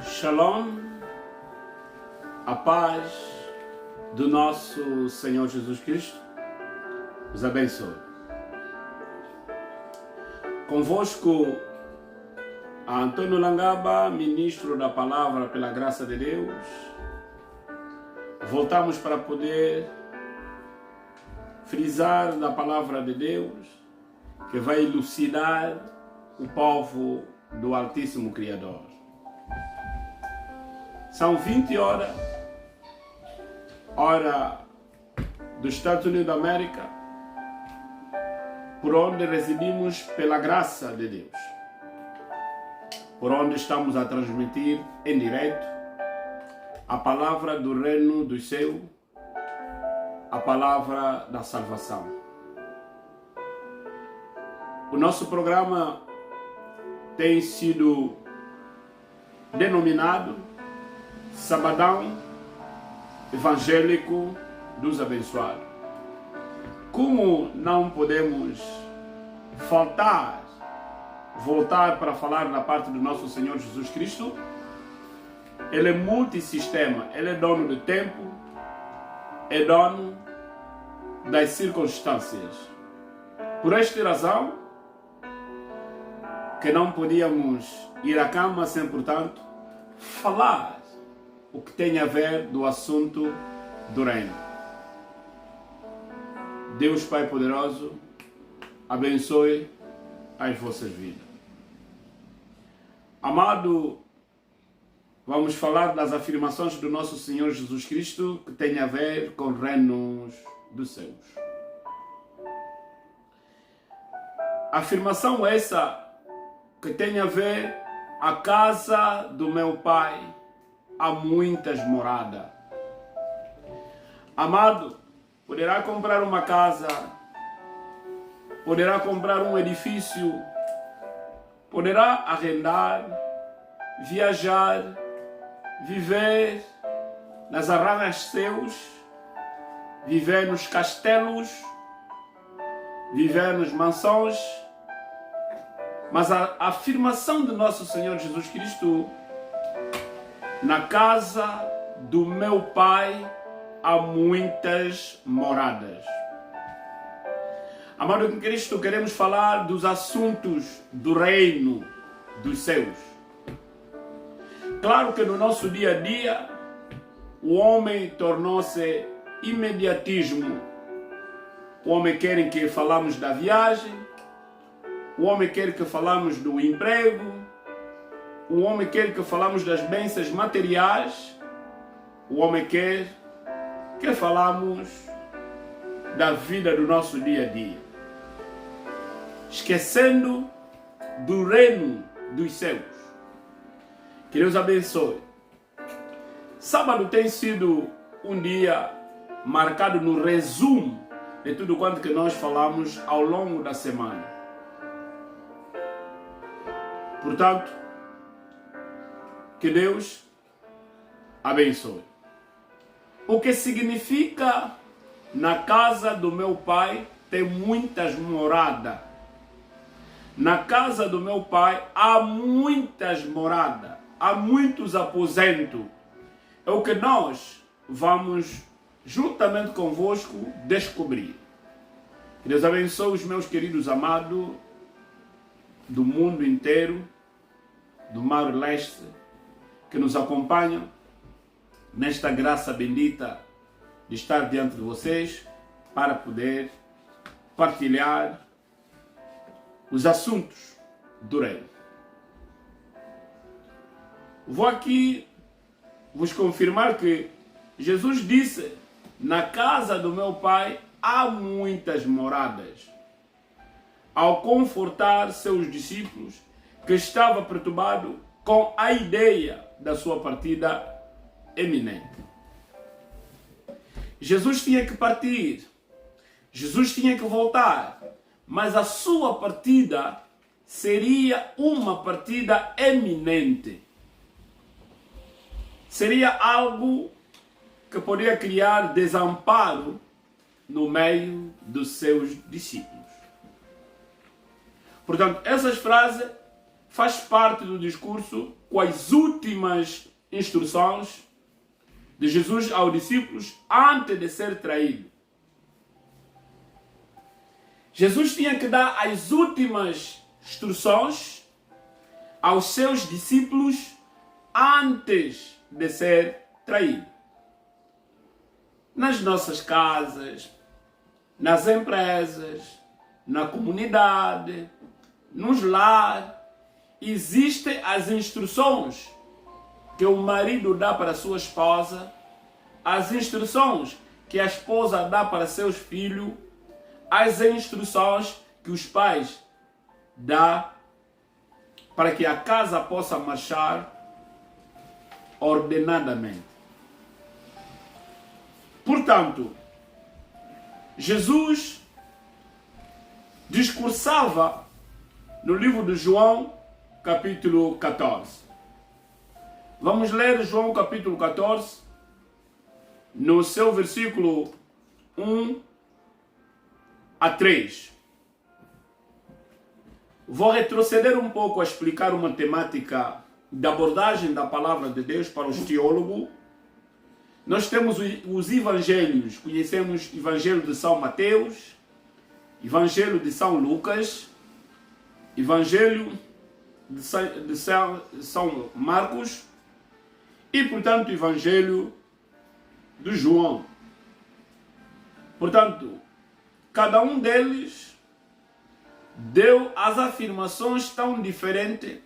Shalom, a paz do nosso Senhor Jesus Cristo os abençoe. Convosco, Antônio Langaba, ministro da palavra pela graça de Deus. Voltamos para poder frisar da palavra de Deus que vai elucidar o povo do Altíssimo Criador. São 20 horas, hora dos Estados Unidos da América, por onde recebemos pela graça de Deus, por onde estamos a transmitir em direto a palavra do reino dos céus, a palavra da salvação. O nosso programa tem sido denominado Sabadão Evangélico dos Abençoados. Como não podemos voltar para falar da parte do nosso Senhor Jesus Cristo, Ele é multissistema, Ele é dono do tempo, é dono das circunstâncias. Por esta razão, que não podíamos ir à cama sem, portanto, falar o que tem a ver do assunto do reino. Deus Pai Poderoso abençoe as vossas vidas. Amado, vamos falar das afirmações do nosso Senhor Jesus Cristo que tem a ver com reinos dos céus. Afirmação essa que tem a ver: a casa do meu Pai há muitas moradas. Amado, poderá comprar uma casa, poderá comprar um edifício, poderá arrendar, viajar, viver nas arranha-céus, viver nos castelos, viver nas mansões, mas a afirmação do nosso Senhor Jesus Cristo: na casa do meu Pai há muitas moradas. Amado em Cristo, queremos falar dos assuntos do reino dos céus. Claro que no nosso dia a dia, o homem tornou-se imediatismo. O homem quer que falamos da viagem, o homem quer que falamos do emprego, o homem quer que falamos das bênçãos materiais, o homem quer que falamos da vida do nosso dia a dia, esquecendo do reino dos céus. Que Deus abençoe. Sábado tem sido um dia marcado no resumo de tudo quanto que nós falamos ao longo da semana. Portanto, que Deus abençoe. O que significa: na casa do meu Pai tem muitas moradas. Na casa do meu Pai há muitas moradas, há muitos aposentos. É o que nós vamos, juntamente convosco, descobrir. Que Deus abençoe os meus queridos amados do mundo inteiro, do Mar Leste, que nos acompanham nesta graça bendita de estar diante de vocês para poder partilhar os assuntos do reino. Vou aqui vos confirmar que Jesus disse: na casa do meu Pai há muitas moradas, ao confortar seus discípulos que estavam perturbados com a ideia da sua partida eminente. Jesus tinha que partir, Jesus tinha que voltar, mas a sua partida seria uma partida eminente. Seria algo que poderia criar desamparo no meio dos seus discípulos. Portanto, essas frases faz parte do discurso com as últimas instruções de Jesus aos discípulos antes de ser traído. Jesus tinha que dar as últimas instruções aos seus discípulos antes de ser traído. Nas nossas casas, nas empresas, na comunidade, nos lares, existem as instruções que o marido dá para a sua esposa, as instruções que a esposa dá para seus filhos, as instruções que os pais dão para que a casa possa marchar ordenadamente. Portanto, Jesus discursava no livro de João, capítulo 14. Vamos ler João capítulo 14, no seu versículo 1 a 3. Vou retroceder um pouco a explicar uma temática da abordagem da palavra de Deus para os teólogos. Nós temos os evangelhos, conhecemos o Evangelho de São Mateus, Evangelho de São Lucas, Evangelho de São Marcos e, portanto, o Evangelho de João. Portanto, cada um deles deu as afirmações tão diferentes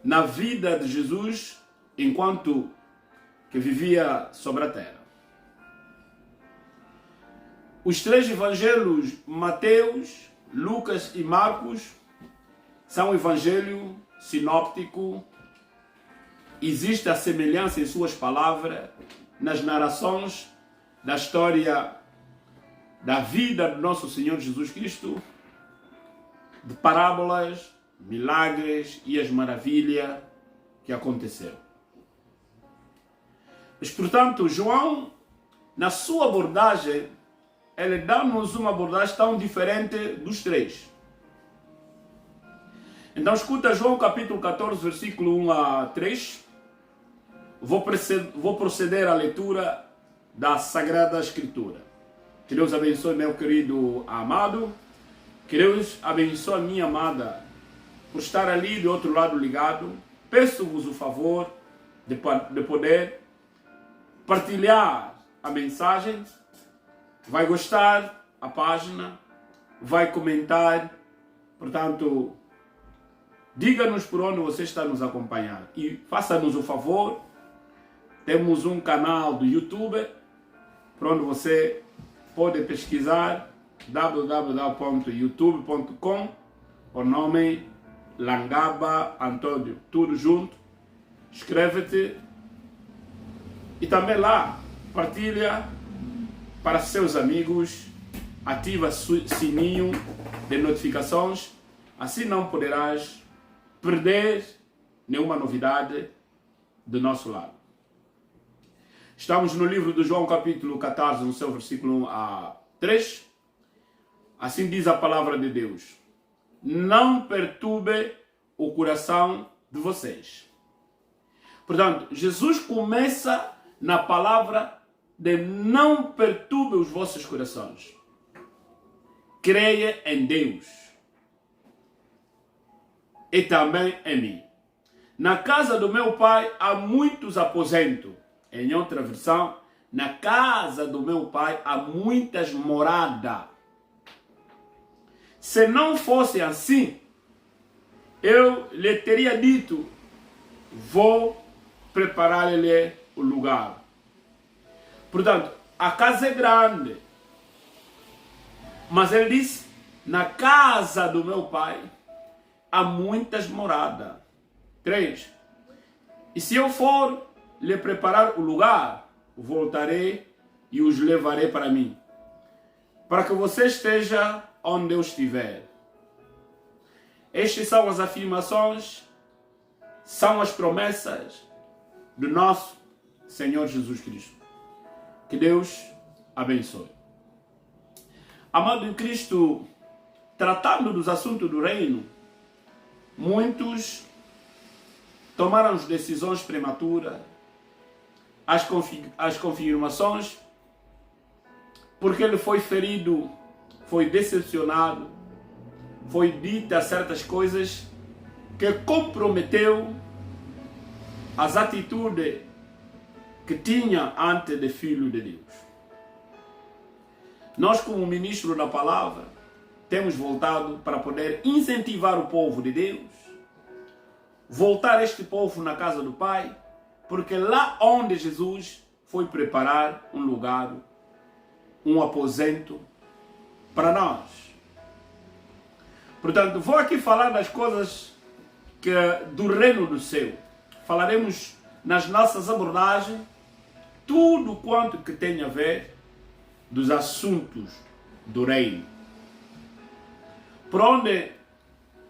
na vida de Jesus enquanto que vivia sobre a terra. Os três evangelhos, Mateus, Lucas e Marcos, são evangelho sinóptico. Existe a semelhança em suas palavras nas narrações da história da vida do nosso Senhor Jesus Cristo, de parábolas, milagres e as maravilhas que aconteceram. Mas, portanto, João, na sua abordagem, ele dá-nos uma abordagem tão diferente dos três. Então, escuta João capítulo 14, versículo 1 a 3. Vou proceder à leitura da Sagrada Escritura. Que Deus abençoe meu querido amado. Que Deus abençoe a minha amada por estar ali do outro lado ligado. Peço-vos o favor de poder partilhar a mensagem. Vai gostar a página, vai comentar. Portanto, diga-nos por onde você está nos acompanhando. E faça-nos o favor, temos um canal do YouTube, por onde você pode pesquisar www.youtube.com, o nome Langaba Antônio, tudo junto. Inscreve-te e também lá partilha para seus amigos, ativa o sininho de notificações, assim não poderás perder nenhuma novidade do nosso lado. Estamos no livro de João capítulo 14, no seu versículo 1 a 3. Assim diz a palavra de Deus: não perturbe o coração de vocês. Portanto, Jesus começa na palavra de não perturbe os vossos corações. Creia em Deus e também em mim. Na casa do meu pai há muitos aposentos. Em outra versão, na casa do meu pai há muitas moradas. Se não fosse assim, eu lhe teria dito: vou preparar-lhe o lugar. Portanto, a casa é grande. Mas ele disse: na casa do meu pai há muitas moradas. 3. E se eu for lhe preparar o lugar, voltarei e os levarei para mim, para que você esteja onde eu estiver. Estas são as afirmações, são as promessas do nosso Senhor Jesus Cristo. Que Deus abençoe. Amado em Cristo, tratando dos assuntos do reino, muitos tomaram as decisões prematuras, as confirmações, porque ele foi ferido, foi decepcionado, foi dita certas coisas que comprometeu as atitudes que tinha antes de filho de Deus. Nós, como ministro da palavra, temos voltado para poder incentivar o povo de Deus, voltar este povo na casa do Pai, porque lá onde Jesus foi preparar um lugar, um aposento para nós. Portanto, vou aqui falar das coisas do reino do céu. Falaremos nas nossas abordagens tudo quanto que tem a ver dos assuntos do reino. Por onde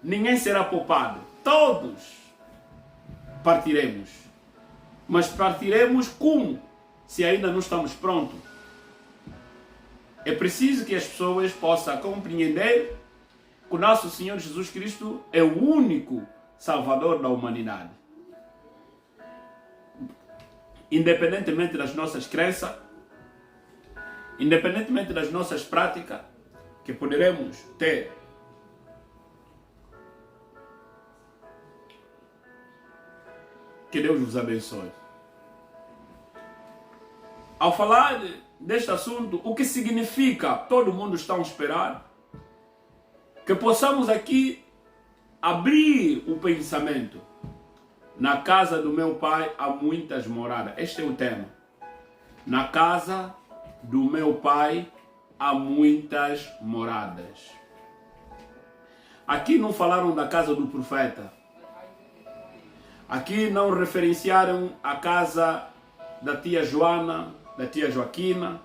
ninguém será poupado. Todos partiremos. Mas partiremos como? Se ainda não estamos prontos. É preciso que as pessoas possam compreender que o nosso Senhor Jesus Cristo é o único Salvador da humanidade. Independentemente das nossas crenças, independentemente das nossas práticas que poderemos ter, que Deus vos abençoe. Ao falar deste assunto, o que significa todo mundo está a esperar? Que possamos aqui abrir o pensamento. Na casa do meu pai há muitas moradas. Este é o tema. Na casa do meu pai há muitas moradas. Aqui não falaram da casa do profeta. Aqui não referenciaram a casa da tia Joana, da tia Joaquina.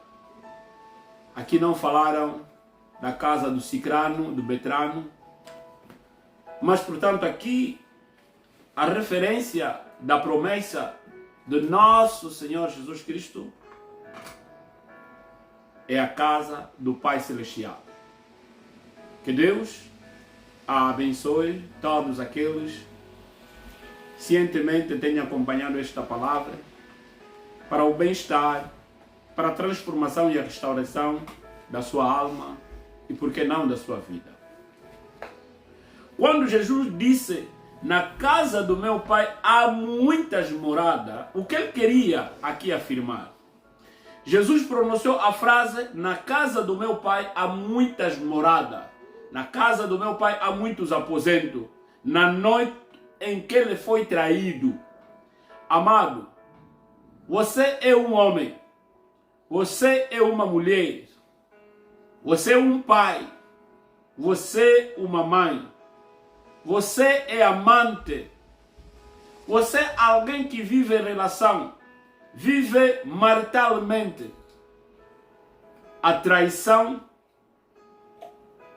Aqui não falaram da casa do Cicrano, do Betrano. Mas, portanto, aqui a referência da promessa do nosso Senhor Jesus Cristo é a casa do Pai Celestial. Que Deus abençoe todos aqueles que cientemente tenham acompanhado esta palavra para o bem-estar, para a transformação e a restauração da sua alma e, por que não, da sua vida. Quando Jesus disse: na casa do meu pai há muitas moradas, o que ele queria aqui afirmar? Jesus pronunciou a frase: na casa do meu pai há muitas moradas, na casa do meu pai há muitos aposentos, na noite em que ele foi traído. Amado, você é um homem, você é uma mulher, você é um pai, você é uma mãe, você é amante, você é alguém que vive em relação, vive maritalmente. A traição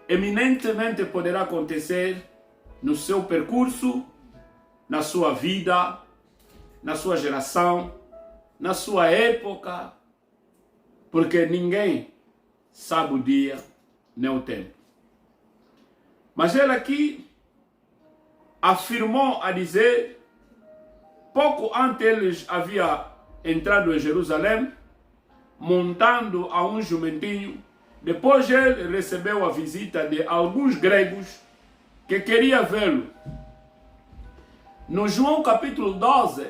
eminentemente poderá acontecer no seu percurso, na sua vida, na sua geração, na sua época, porque ninguém sabe o dia nem o tempo. Mas ele aqui afirmou a dizer, pouco antes eles havia entrado em Jerusalém, montando a um jumentinho. Depois ele recebeu a visita de alguns gregos que queriam vê-lo. No João capítulo 12,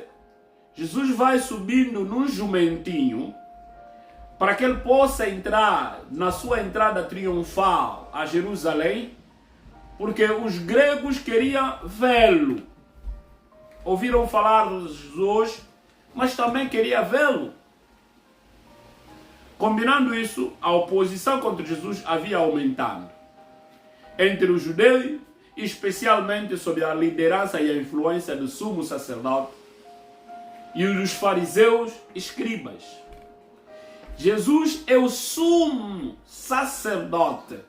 Jesus vai subindo num jumentinho para que ele possa entrar na sua entrada triunfal a Jerusalém, porque os gregos queriam vê-lo. Ouviram falar de Jesus, mas também queriam vê-lo. Combinando isso, a oposição contra Jesus havia aumentado entre os judeus, especialmente sob a liderança e a influência do sumo sacerdote e dos fariseus escribas. Jesus é o sumo sacerdote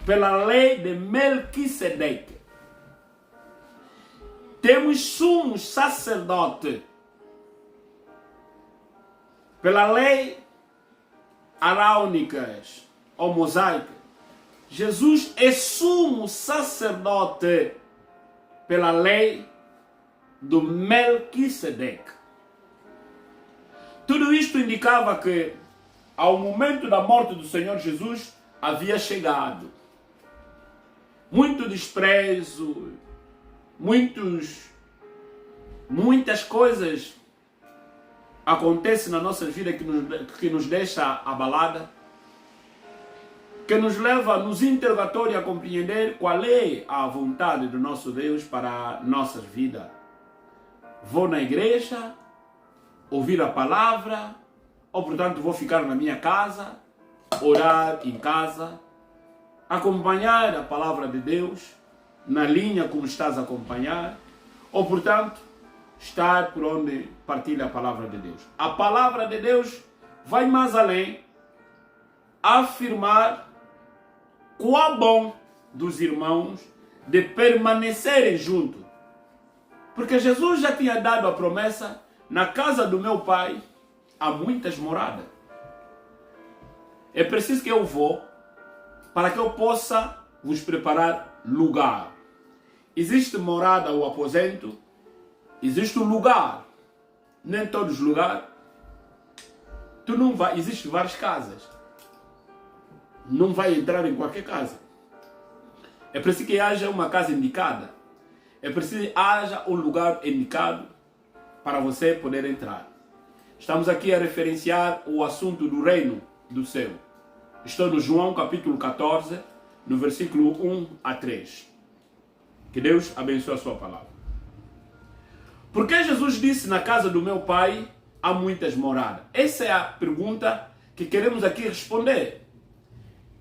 pela lei de Melquisedeque. Temos sumo sacerdote pela lei araônicas ou mosaica. Jesus é sumo sacerdote pela lei do Melquisedeque. Tudo isto indicava que, ao momento da morte do Senhor Jesus, havia chegado muito desprezo, muitas coisas acontecem na nossa vida que nos deixa abalada, que nos leva nos interrogatórios a compreender qual é a vontade do nosso Deus para nossas vidas. Vou na igreja, ouvir a palavra, ou portanto vou ficar na minha casa, orar em casa, acompanhar a palavra de Deus, na linha como estás a acompanhar, ou portanto, estar por onde partilha a palavra de Deus. A palavra de Deus vai mais além, afirmar qual bom dos irmãos de permanecerem juntos. Porque Jesus já tinha dado a promessa, na casa do meu Pai há muitas moradas. É preciso que eu vou para que eu possa vos preparar lugar. Existe morada ou aposento, existe um lugar. Nem todos os lugares. Tu não vai, existem várias casas. Não vai entrar em qualquer casa. É preciso que haja uma casa indicada. É preciso que haja um lugar indicado para você poder entrar. Estamos aqui a referenciar o assunto do reino do céu. Estou no João capítulo 14, no versículo 1 a 3. Que Deus abençoe a sua palavra. Porque Jesus disse, na casa do meu Pai há muitas moradas? Essa é a pergunta que queremos aqui responder.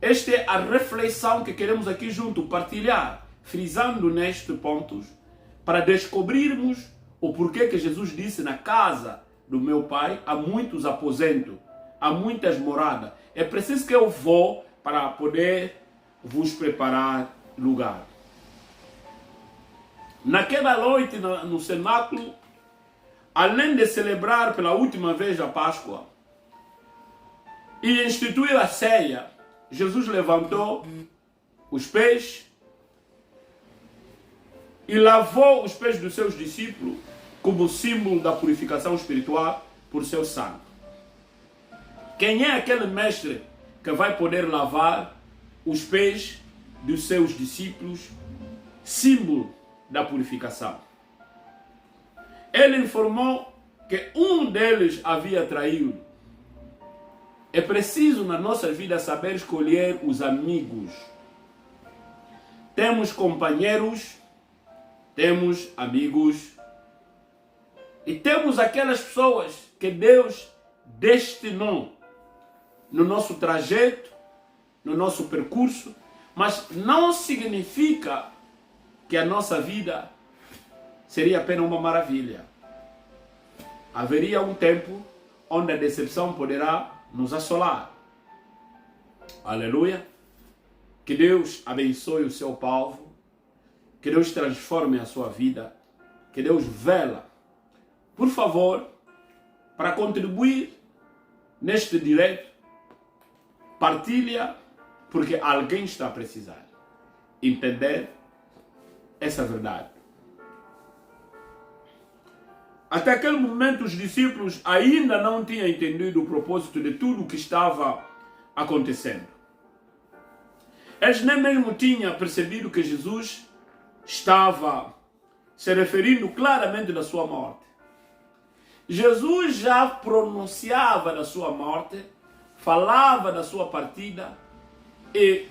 Esta é a reflexão que queremos aqui junto partilhar, frisando nestes pontos, para descobrirmos o porquê que Jesus disse, na casa do meu Pai há muitos aposentos, há muitas moradas. É preciso que eu vou para poder vos preparar lugar. Naquela noite, no cenáculo, além de celebrar pela última vez a Páscoa e instituir a ceia, Jesus levantou os pés e lavou os pés dos seus discípulos como símbolo da purificação espiritual por seu sangue. Quem é aquele mestre que vai poder lavar os pés dos seus discípulos, símbolo da purificação? Ele informou que um deles havia traído. É preciso na nossa vida saber escolher os amigos. Temos companheiros, temos amigos e temos aquelas pessoas que Deus destinou no nosso trajeto, no nosso percurso, mas não significa que a nossa vida seria apenas uma maravilha. Haveria um tempo onde a decepção poderá nos assolar. Aleluia. Que Deus abençoe o seu povo. Que Deus transforme a sua vida. Que Deus vela. Por favor, para contribuir neste direito, partilha, porque alguém está a precisar entender essa verdade. Até aquele momento os discípulos ainda não tinham entendido o propósito de tudo o que estava acontecendo. Eles nem mesmo tinham percebido que Jesus estava se referindo claramente da sua morte. Jesus já pronunciava da sua morte, falava da sua partida e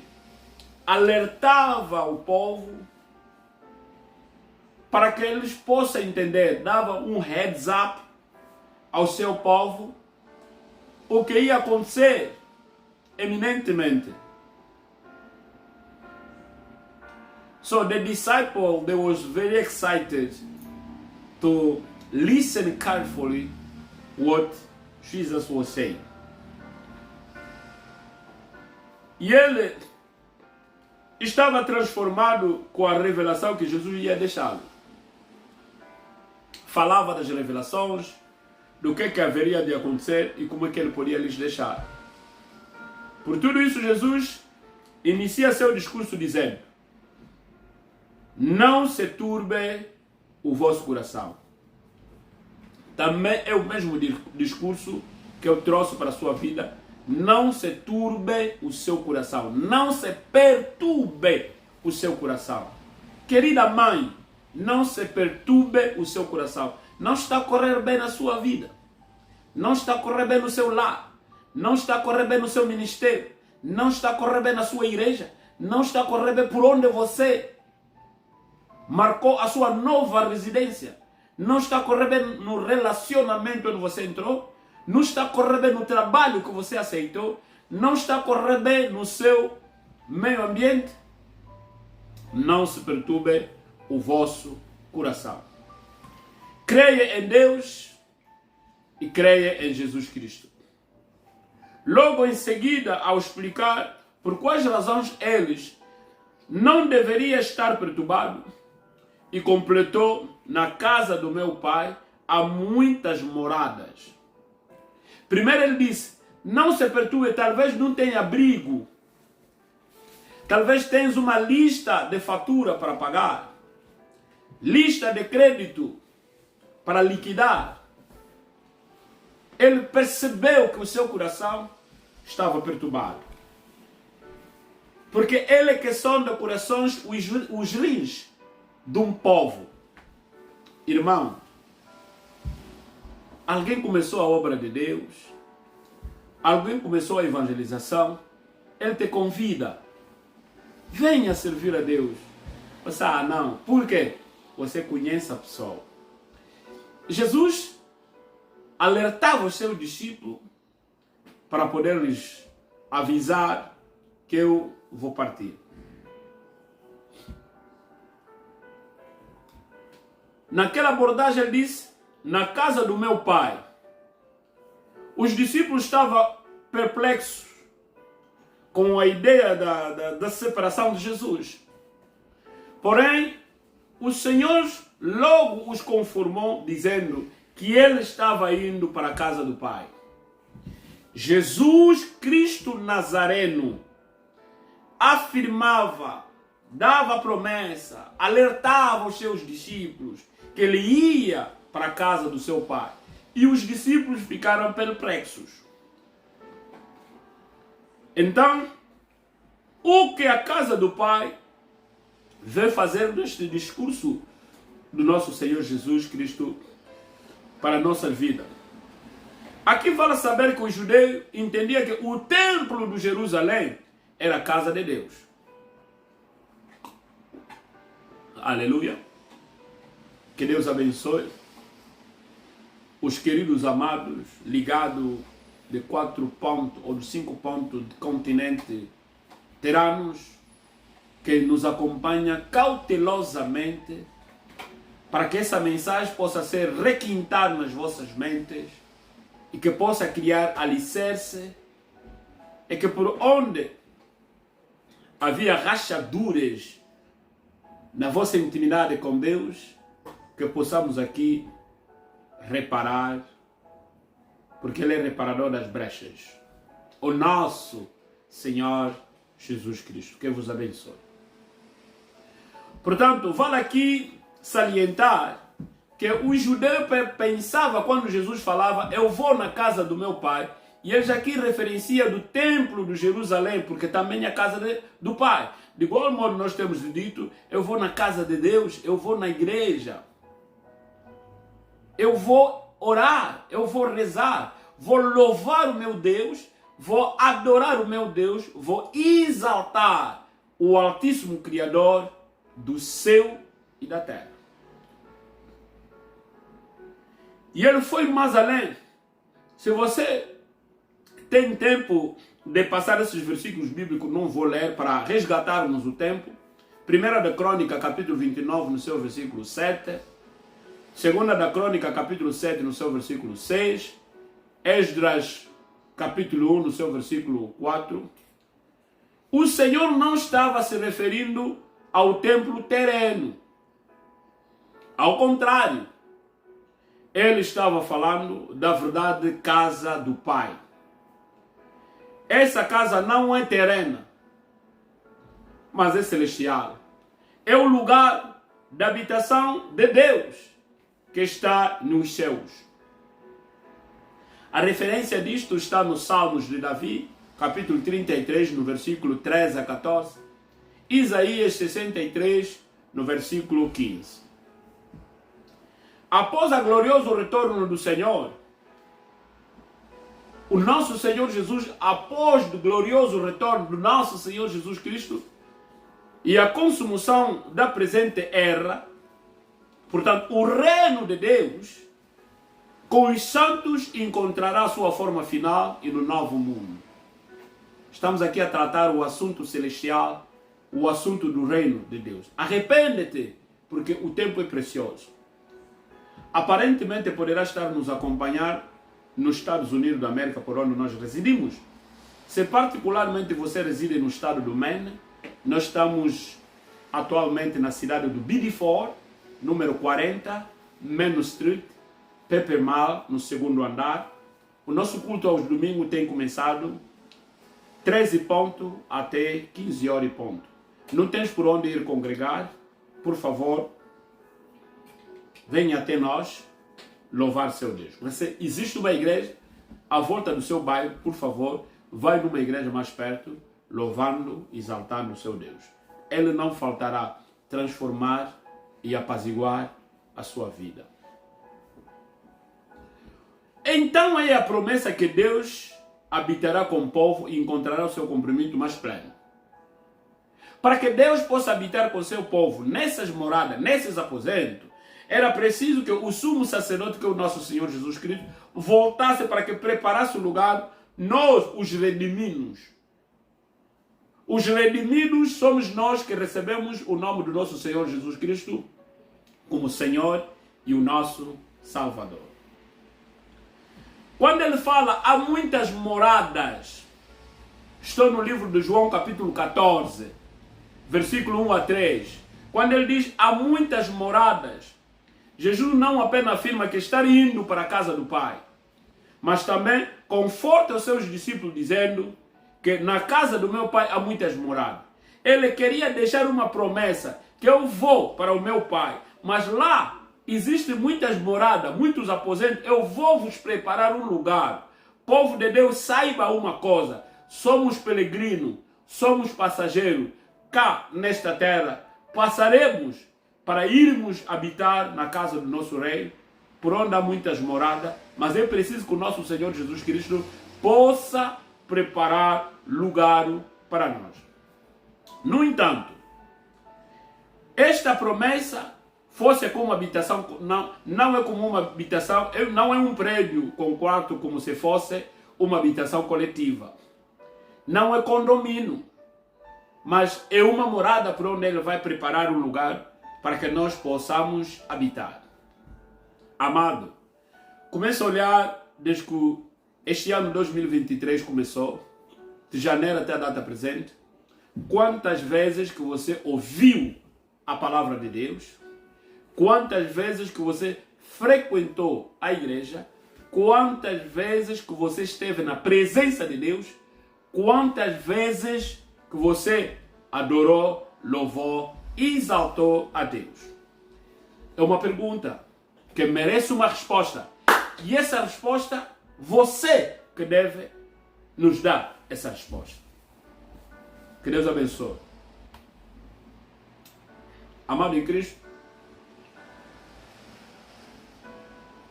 alertava o povo para que eles possam entender, dava um heads up ao seu povo o que ia acontecer eminentemente. So the disciple, they was very excited to listen carefully what Jesus was saying. E ele estava transformado com a revelação que Jesus ia deixá-lo. Falava das revelações, do que haveria de acontecer e como é que ele podia lhes deixar. Por tudo isso, Jesus inicia seu discurso dizendo: não se turbe o vosso coração. também é o mesmo discurso que eu trouxe para a sua vida. Não se turbe o seu coração. Não se perturbe o seu coração. Querida mãe, não se perturbe o seu coração. Não está a correr bem na sua vida. Não está a correr bem no seu lar. Não está a correr bem no seu ministério. Não está a correr bem na sua igreja. Não está a correr bem por onde você marcou a sua nova residência. Não está a correr bem no relacionamento onde você entrou. Não está a correr bem no trabalho que você aceitou. Não está a correr bem no seu meio ambiente. Não se perturbe o vosso coração. Creia em Deus e creia em Jesus Cristo. Logo em seguida, ao explicar por quais razões eles não deveriam estar perturbados, e completou: na casa do meu pai há muitas moradas. Primeiro ele disse: não se perturbe, talvez não tenha abrigo. Talvez tenhas uma lista de fatura para pagar. Lista de crédito para liquidar. Ele percebeu que o seu coração estava perturbado. Porque ele é que sonda corações, os rins de um povo. Irmão, alguém começou a obra de Deus, alguém começou a evangelização, ele te convida: venha servir a Deus. Você, não, por quê? Você conhece a pessoa. Jesus alertava os seus discípulos para poder lhes avisar que eu vou partir. Naquela abordagem ele disse: na casa do meu pai. Os discípulos estavam perplexos com a ideia da separação de Jesus. Porém, o Senhor logo os conformou, dizendo que ele estava indo para a casa do Pai. Jesus Cristo Nazareno afirmava, dava promessa, alertava os seus discípulos que ele ia para a casa do seu pai. E os discípulos ficaram perplexos. Então, o que a casa do pai veio fazer neste discurso do nosso Senhor Jesus Cristo para a nossa vida? Aqui fala saber que o judeu entendia que o templo de Jerusalém era a casa de Deus. Aleluia. Que Deus abençoe os queridos amados ligados de 4 pontos ou de 5 pontos de continente terranos, que nos acompanha cautelosamente, para que essa mensagem possa ser requintada nas vossas mentes e que possa criar alicerce, e que por onde havia rachaduras na vossa intimidade com Deus, que possamos aqui reparar, porque Ele é reparador das brechas. O nosso Senhor Jesus Cristo. Que vos abençoe. Portanto, vale aqui salientar que o judeu pensava, quando Jesus falava, eu vou na casa do meu pai, e ele já aqui referencia do templo de Jerusalém, porque também é a casa do pai. De igual modo nós temos dito, eu vou na casa de Deus, eu vou na igreja, eu vou orar, eu vou rezar, vou louvar o meu Deus, vou adorar o meu Deus, vou exaltar o Altíssimo Criador do céu e da terra. E ele foi mais além. Se você tem tempo de passar esses versículos bíblicos, não vou ler para resgatarmos o tempo. 1 da Crônica, capítulo 29, no seu versículo 7. 2 da Crônica, capítulo 7, no seu versículo 6. Esdras, capítulo 1, no seu versículo 4. O Senhor não estava se referindo ao templo terreno. Ao contrário, ele estava falando da verdade casa do Pai. Essa casa não é terrena, mas é celestial. É o lugar da habitação de Deus que está nos céus. A referência disto está nos Salmos de Davi, capítulo 33, no versículo 13 a 14. Isaías 63, no versículo 15. Após o glorioso retorno do Senhor, o nosso Senhor Jesus, após o glorioso retorno do nosso Senhor Jesus Cristo e a consumação da presente era, portanto, o reino de Deus, com os santos encontrará sua forma final e no novo mundo. Estamos aqui a tratar o assunto celestial, o assunto do reino de Deus. Arrepende-te, porque o tempo é precioso. Aparentemente poderá estar nos acompanhar nos Estados Unidos da América, por onde nós residimos. Se particularmente você reside no estado do Maine, nós estamos atualmente na cidade do Biddeford, número 40, Main Street, Pepper Mall, no segundo andar. O nosso culto aos domingos tem começado 13 ponto até 15 horas e ponto. Não tens por onde ir congregar? Por favor, venha até nós louvar seu Deus. Existe uma igreja à volta do seu bairro, por favor, vai numa igreja mais perto, louvando, exaltando o seu Deus. Ele não faltará transformar e apaziguar a sua vida. Então é a promessa que Deus habitará com o povo e encontrará o seu cumprimento mais pleno. Para que Deus possa habitar com o seu povo nessas moradas, nesses aposentos, era preciso que o sumo sacerdote, que é o nosso Senhor Jesus Cristo, voltasse para que preparasse o lugar, nós, os redimidos. Os redimidos somos nós que recebemos o nome do nosso Senhor Jesus Cristo como Senhor e o nosso Salvador. Quando ele fala, há muitas moradas, estou no livro de João, capítulo 14, versículo 1 a 3. Quando ele diz, há muitas moradas, Jesus não apenas afirma que está indo para a casa do Pai, mas também conforta os seus discípulos dizendo que na casa do meu Pai há muitas moradas. Ele queria deixar uma promessa, que eu vou para o meu Pai, mas lá existem muitas moradas, muitos aposentos, eu vou vos preparar um lugar. Povo de Deus, saiba uma coisa, somos peregrinos, somos passageiros, cá nesta terra, passaremos para irmos habitar na casa do nosso Rei, por onde há muitas moradas, mas é preciso que o nosso Senhor Jesus Cristo possa preparar lugar para nós. No entanto, esta promessa fosse como uma habitação, não é como uma habitação, não é um prédio com quarto como se fosse uma habitação coletiva. Não é condomínio, mas é uma morada por onde ele vai preparar um lugar para que nós possamos habitar. Amado, começa a olhar desde que este ano 2023 começou, de janeiro até a data presente, quantas vezes que você ouviu a palavra de Deus, quantas vezes que você frequentou a igreja, quantas vezes que você esteve na presença de Deus, quantas vezes que você adorou, louvou, exaltou a Deus. É uma pergunta que merece uma resposta. E essa resposta, você que deve nos dar essa resposta. Que Deus abençoe. Amado em Cristo,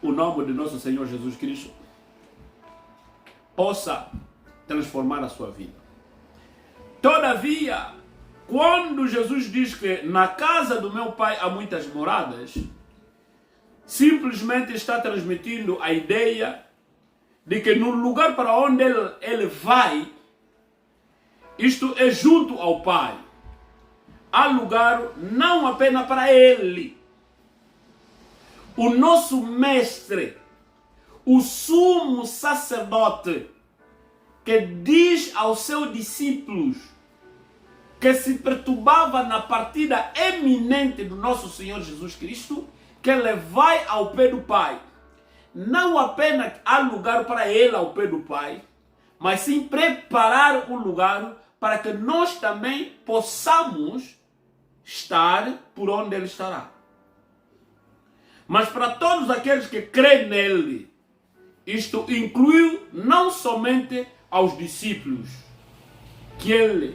o nome de nosso Senhor Jesus Cristo possa transformar a sua vida. Todavia, quando Jesus diz que na casa do meu Pai há muitas moradas, simplesmente está transmitindo a ideia de que no lugar para onde ele vai, isto é junto ao Pai, há lugar não apenas para ele. O nosso mestre, o sumo sacerdote, que diz aos seus discípulos que se perturbava na partida eminente do nosso Senhor Jesus Cristo, que ele vai ao pé do Pai. Não apenas há lugar para ele ao pé do Pai, mas sim preparar um lugar para que nós também possamos estar por onde ele estará. Mas para todos aqueles que creem nele, Isto incluiu não somente aos discípulos,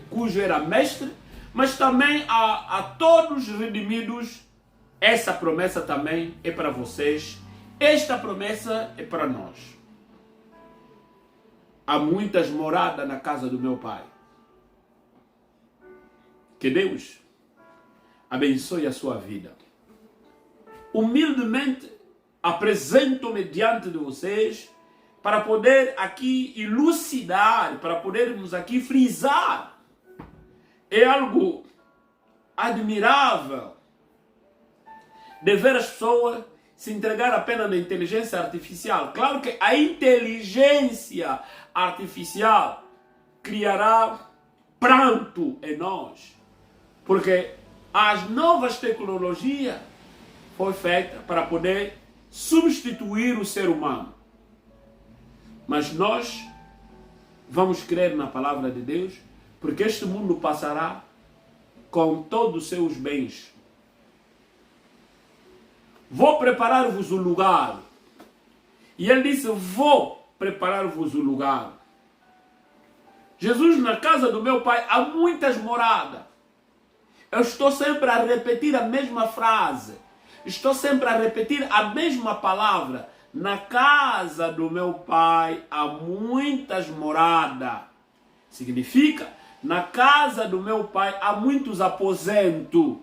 cujo era mestre, mas também a todos os redimidos. Essa promessa também é para vocês. Esta promessa é para nós. Há muitas moradas na casa do meu Pai. Que Deus abençoe a sua vida. Humildemente apresento-me diante de vocês para poder aqui elucidar, para podermos aqui frisar. É algo admirável de ver as pessoas se entregar apenas na inteligência artificial. Claro que a inteligência artificial criará pranto em nós, porque as novas tecnologias foi feita para poder substituir o ser humano. Mas nós vamos crer na palavra de Deus, porque este mundo passará com todos os seus bens. Vou preparar-vos o lugar. E ele disse, vou preparar-vos o lugar. Jesus, na casa do meu Pai há muitas moradas. Eu estou sempre a repetir a mesma frase. Estou sempre a repetir a mesma palavra. Na casa do meu Pai há muitas moradas. Significa, na casa do meu Pai há muitos aposentos.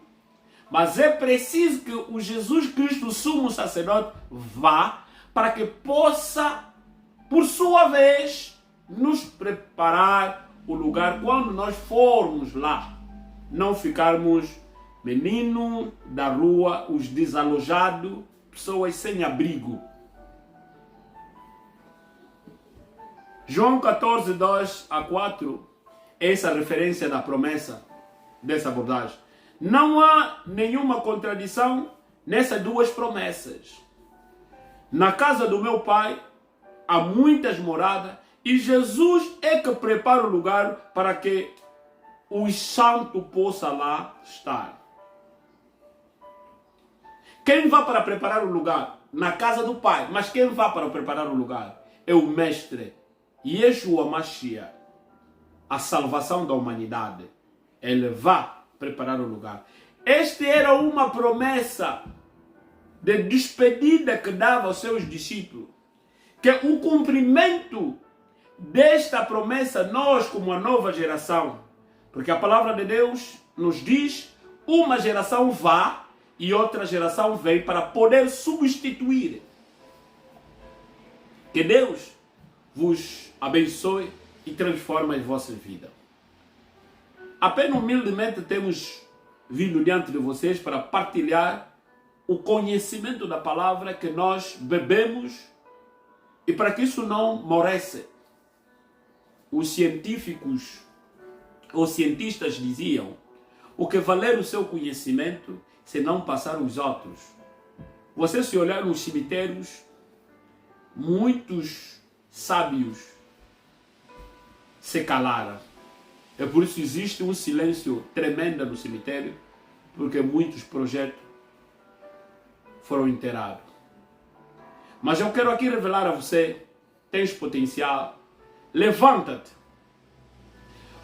Mas é preciso que o Jesus Cristo, o sumo sacerdote, vá para que possa, por sua vez, nos preparar o lugar quando nós formos lá. Não ficarmos meninos da rua, os desalojados, pessoas sem abrigo. João 14, 2 a 4, essa referência da promessa dessa abordagem. Não há nenhuma contradição nessas duas promessas. Na casa do meu Pai há muitas moradas e Jesus é que prepara o lugar para que os santos possam lá estar. Quem vai para preparar o lugar? Na casa do Pai. Mas quem vai para preparar o lugar? É o Mestre, Yeshua Mashiach, a salvação da humanidade. Ele vai preparar o lugar. Esta era uma promessa de despedida que dava aos seus discípulos. Que o cumprimento desta promessa, nós como a nova geração, porque a palavra de Deus nos diz, uma geração vá e outra geração vem para poder substituir. Que Deus vos abençoe e transforme a vossa vida. Apenas humildemente temos vindo diante de vocês para partilhar o conhecimento da palavra que nós bebemos e para que isso não moresse. Os científicos ou cientistas diziam, o que valer o seu conhecimento se não passar os outros. Você se olhar nos cemitérios, muitos sábios se calaram. É por isso que existe um silêncio tremendo no cemitério, porque muitos projetos foram enterrados. Mas eu quero aqui revelar a você, tens potencial, levanta-te.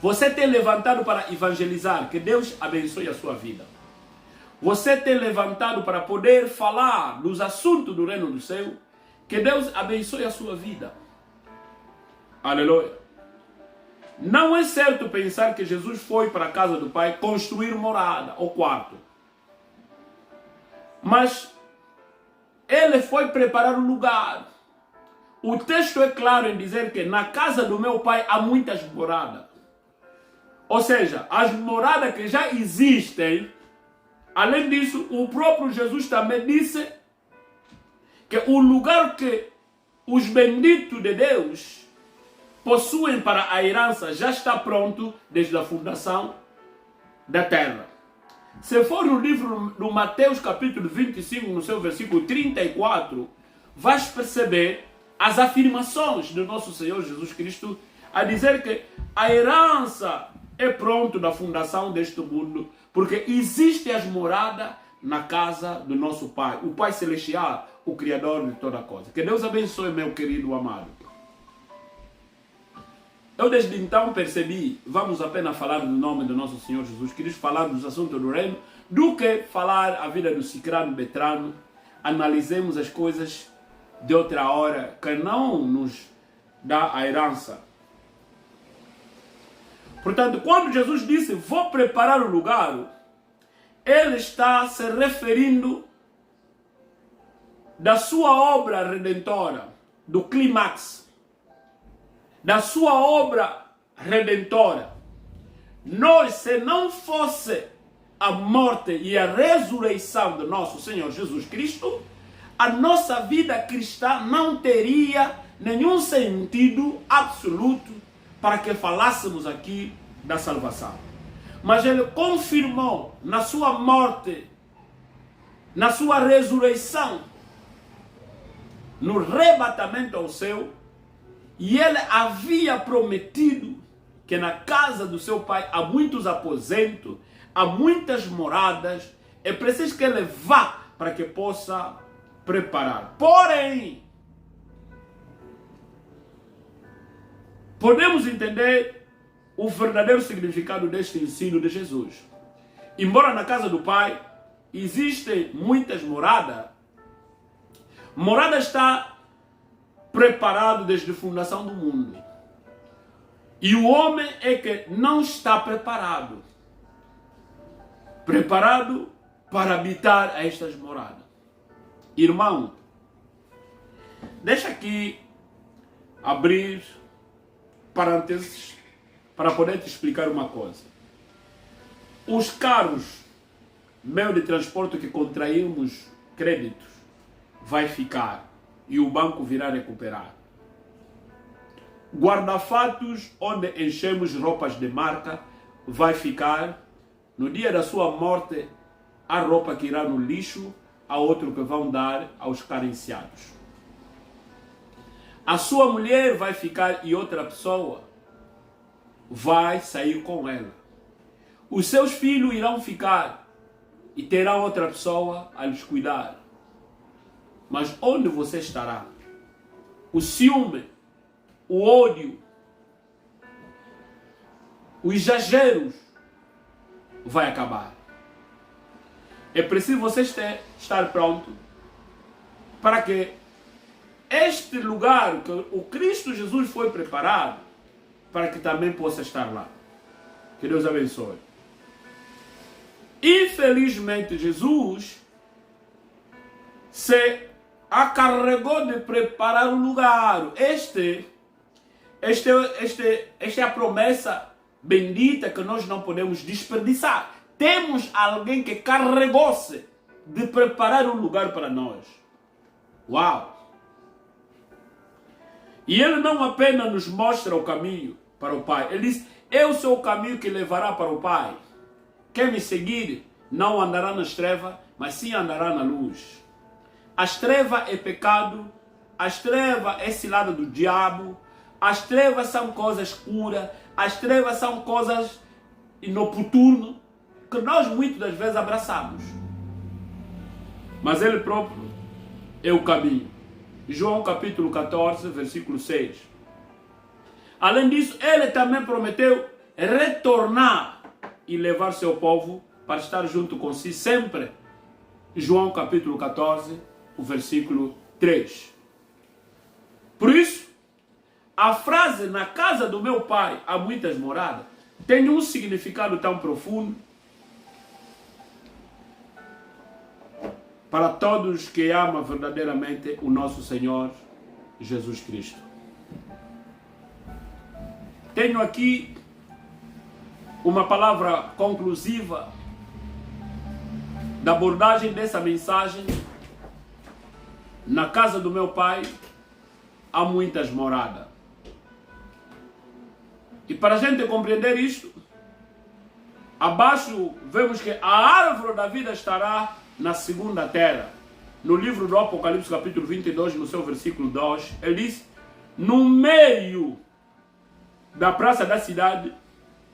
Você tem levantado para evangelizar, que Deus abençoe a sua vida. Você tem levantado para poder falar dos assuntos do reino do céu, que Deus abençoe a sua vida. Aleluia. Não é certo pensar que Jesus foi para a casa do Pai construir morada ou quarto. Mas ele foi preparar um lugar. O texto é claro em dizer que na casa do meu Pai há muitas moradas. Ou seja, as moradas que já existem. Além disso, o próprio Jesus também disse que o lugar que os benditos de Deus possuem para a herança já está pronto desde a fundação da terra. Se for no livro do Mateus capítulo 25, no seu versículo 34, vais perceber as afirmações do nosso Senhor Jesus Cristo a dizer que a herança é pronta da fundação deste mundo, porque existe as moradas na casa do nosso Pai, o Pai Celestial, o Criador de toda coisa. Que Deus abençoe, meu querido amado. Eu desde então percebi, vamos apenas falar do nome do nosso Senhor Jesus Cristo, falar dos assuntos do reino, do que falar a vida do Cicrano Betrano. Analisemos as coisas de outra hora, que não nos dá a herança. Portanto, quando Jesus disse, vou preparar o lugar, Ele está se referindo da sua obra redentora, do clímax, da sua obra redentora. Nós, se não fosse a morte e a ressurreição do nosso Senhor Jesus Cristo, a nossa vida cristã não teria nenhum sentido absoluto para que falássemos aqui da salvação. Mas Ele confirmou na sua morte, na sua ressurreição, no arrebatamento ao céu, e Ele havia prometido que na casa do seu Pai há muitos aposentos, há muitas moradas. É preciso que Ele vá para que possa preparar. Porém, podemos entender o verdadeiro significado deste ensino de Jesus. Embora na casa do Pai existem muitas moradas, morada está preparado desde a fundação do mundo. E o homem é que não está preparado. Preparado para habitar a estas moradas. Irmão, deixa aqui abrir parênteses para poder te explicar uma coisa. Os carros, meio de transporte que contraímos créditos, vai ficar e o banco virá recuperar. Guarda-fatos onde enchemos roupas de marca vai ficar. No dia da sua morte, a roupa que irá no lixo, a outro que vão dar aos carenciados. A sua mulher vai ficar e outra pessoa vai sair com ela. Os seus filhos irão ficar e terão outra pessoa a lhes cuidar. Mas onde você estará? O ciúme, o ódio, os exageros vai acabar. É preciso você estar pronto para que este lugar que o Cristo Jesus foi preparado, para que também possa estar lá. Que Deus abençoe. Infelizmente, Jesus se acarregou de preparar um lugar. Esta é a promessa bendita que nós não podemos desperdiçar. Temos alguém que carregou-se de preparar um lugar para nós. Uau! E Ele não apenas nos mostra o caminho para o Pai. Ele diz, eu sou o caminho que levará para o Pai. Quem me seguir não andará nas trevas, mas sim andará na luz. As trevas é pecado, as trevas é cilada do diabo, as trevas são coisas escuras, as trevas são coisas inoportunas, que nós muitas das vezes abraçamos. Mas Ele próprio é o caminho. João capítulo 14, versículo 6. Além disso, Ele também prometeu retornar e levar seu povo para estar junto com si sempre. João capítulo 14, o versículo 3. Por isso, a frase na casa do meu Pai há muitas moradas tem um significado tão profundo para todos que amam verdadeiramente o nosso Senhor Jesus Cristo. Tenho aqui uma palavra conclusiva da abordagem dessa mensagem. Na casa do meu Pai há muitas moradas. E para a gente compreender isto, abaixo vemos que a árvore da vida estará na segunda terra. No livro do Apocalipse, capítulo 22, no seu versículo 2, ele diz, no meio da praça da cidade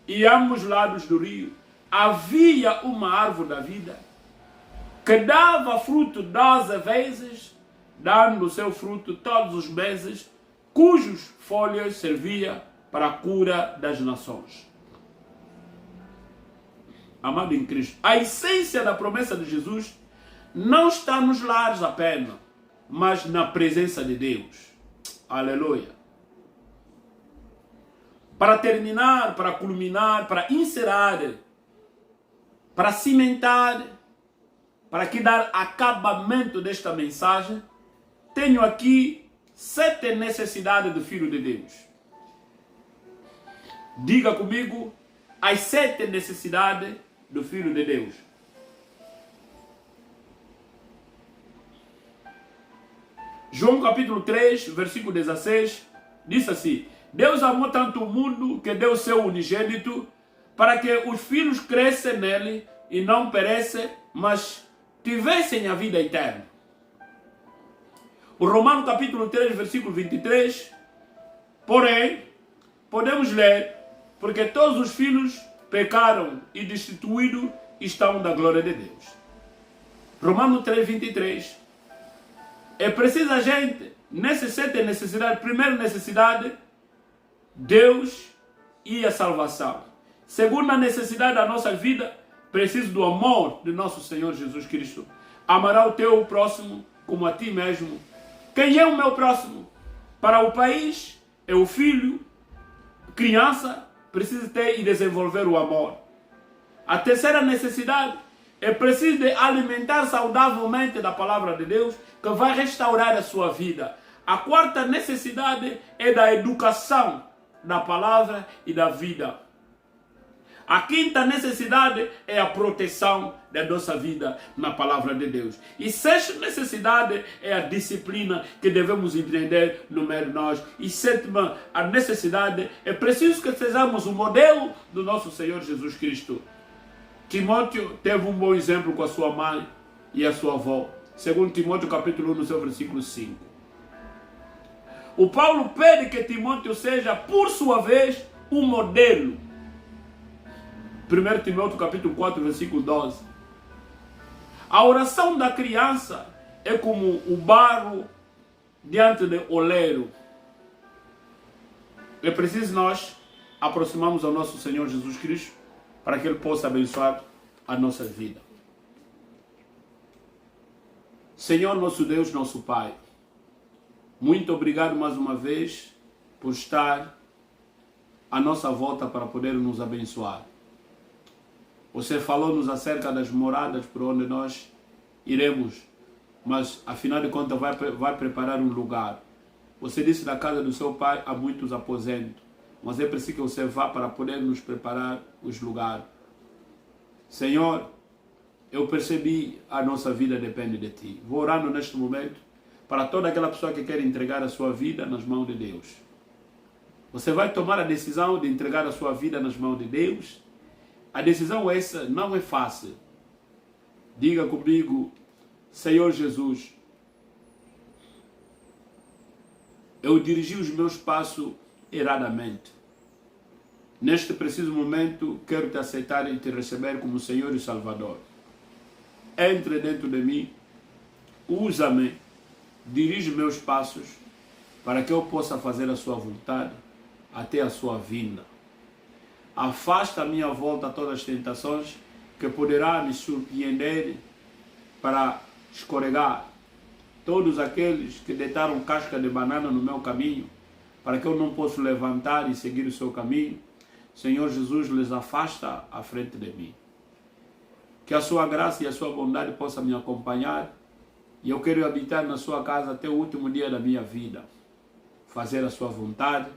e ambos lados do rio, havia uma árvore da vida que dava fruto 12 vezes dando seu fruto todos os meses, cujos folhas servia para a cura das nações. Amado em Cristo, a essência da promessa de Jesus não está nos lares apenas, mas na presença de Deus. Aleluia. Para terminar, para culminar, para encerrar, para cimentar, para que dar acabamento desta mensagem, tenho aqui 7 necessidades do Filho de Deus. Diga comigo as 7 necessidades do Filho de Deus. João capítulo 3, versículo 16, diz assim: Deus amou tanto o mundo que deu seu unigênito, para que os filhos cresçam nele e não perecem, mas tivessem a vida eterna. O Romano capítulo 3, versículo 23, porém, podemos ler, porque todos os filhos pecaram e destituídos estão da glória de Deus. Romano 3, 23. É preciso a gente, nessas 7 necessidades, primeira necessidade, Deus e a salvação. Segunda necessidade da nossa vida, preciso do amor de nosso Senhor Jesus Cristo. Amará o teu próximo como a ti mesmo. Quem é o meu próximo? Para o país, é o filho, criança, precisa ter e desenvolver o amor. A terceira necessidade é preciso de alimentar saudavelmente da palavra de Deus, que vai restaurar a sua vida. A quarta necessidade é da educação da palavra e da vida. A quinta necessidade é a proteção da nossa vida na palavra de Deus. E sexta necessidade é a disciplina que devemos empreender no meio de nós. E sétima, a necessidade é preciso que sejamos o modelo do nosso Senhor Jesus Cristo. Timóteo teve um bom exemplo com a sua mãe e a sua avó. Segundo Timóteo capítulo 1, no seu versículo 5. O Paulo pede que Timóteo seja, por sua vez, um modelo. 1 Timóteo capítulo 4, versículo 12. A oração da criança é como o barro diante do oleiro. É preciso nós aproximarmos ao nosso Senhor Jesus Cristo para que Ele possa abençoar a nossa vida. Senhor nosso Deus, nosso Pai, muito obrigado mais uma vez por estar à nossa volta para poder nos abençoar. Você falou-nos acerca das moradas por onde nós iremos, mas afinal de contas vai preparar um lugar. Você disse na casa do seu pai há muitos aposentos, mas é preciso que você vá para poder nos preparar os lugares. Senhor, eu percebi a nossa vida depende de Ti. Vou orando neste momento para toda aquela pessoa que quer entregar a sua vida nas mãos de Deus. Você vai tomar a decisão de entregar a sua vida nas mãos de Deus. A decisão essa não é fácil. Diga comigo, Senhor Jesus, eu dirigi os meus passos erradamente. Neste preciso momento, quero te aceitar e te receber como Senhor e Salvador. Entre dentro de mim, usa-me, dirige meus passos, para que eu possa fazer a sua vontade até a sua vinda. Afasta a minha volta todas as tentações que poderá me surpreender para escorregar. Todos aqueles que deitaram casca de banana no meu caminho, para que eu não possa levantar e seguir o seu caminho, Senhor Jesus, les afasta à frente de mim. Que a sua graça e a sua bondade possam me acompanhar, e eu quero habitar na sua casa até o último dia da minha vida, fazer a sua vontade